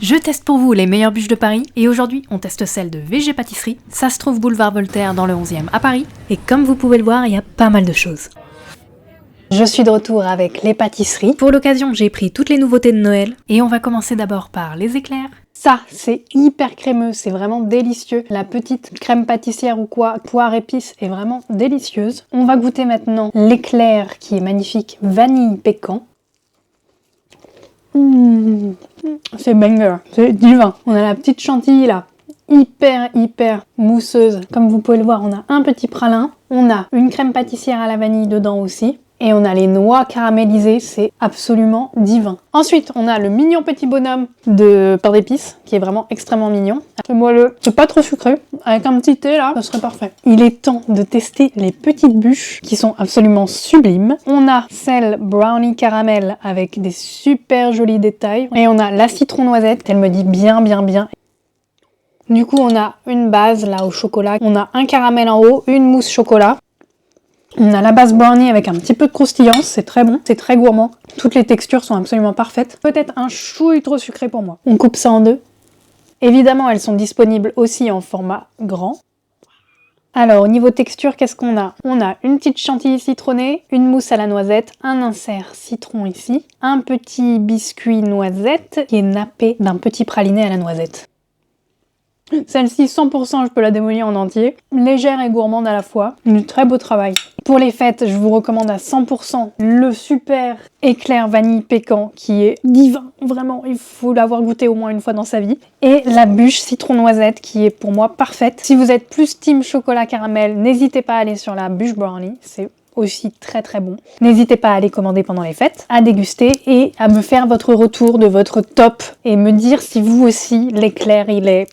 Je teste pour vous les meilleures bûches de Paris et aujourd'hui on teste celle de VG Pâtisserie. Ça se trouve boulevard Voltaire dans le 11e à Paris et comme vous pouvez le voir, il y a pas mal de choses. Je suis de retour avec les pâtisseries. Pour l'occasion, j'ai pris toutes les nouveautés de Noël et on va commencer d'abord par les éclairs. Ça, c'est hyper crémeux, c'est vraiment délicieux. La petite crème pâtissière ou quoi, poire épice est vraiment délicieuse. On va goûter maintenant l'éclair qui est magnifique, vanille pécan. C'est banger, c'est divin. On a la petite chantilly là, hyper mousseuse. Comme vous pouvez le voir, on a un petit pralin. On a une crème pâtissière à la vanille dedans aussi. Et on a les noix caramélisées, c'est absolument divin. Ensuite, on a le mignon petit bonhomme de pain d'épices, qui est vraiment extrêmement mignon. C'est moelleux, c'est pas trop sucré. Avec un petit thé là, ça serait parfait. Il est temps de tester les petites bûches, qui sont absolument sublimes. On a celle brownie caramel, avec des super jolis détails. Et on a la citron noisette, elle me dit bien. Du coup, on a une base là au chocolat. On a un caramel en haut, une mousse chocolat. On a la base brownie avec un petit peu de croustillance, c'est très bon, c'est très gourmand. Toutes les textures sont absolument parfaites. Peut-être un chouille trop sucré pour moi. On coupe ça en deux. Évidemment, elles sont disponibles aussi en format grand. Alors, au niveau texture, qu'est-ce qu'on a? On a une petite chantilly citronnée, une mousse à la noisette, un insert citron ici, un petit biscuit noisette qui est nappé d'un petit praliné à la noisette. Celle-ci, 100%, je peux la démolir en entier. Légère et gourmande à la fois. Du très beau travail. Pour les fêtes, je vous recommande à 100% le super éclair vanille pécan qui est divin. Vraiment, il faut l'avoir goûté au moins une fois dans sa vie. Et la bûche citron noisette qui est pour moi parfaite. Si vous êtes plus team chocolat caramel, n'hésitez pas à aller sur la bûche brownie. C'est aussi très bon. N'hésitez pas à aller commander pendant les fêtes, à déguster et à me faire votre retour de votre top et me dire si vous aussi l'éclair il est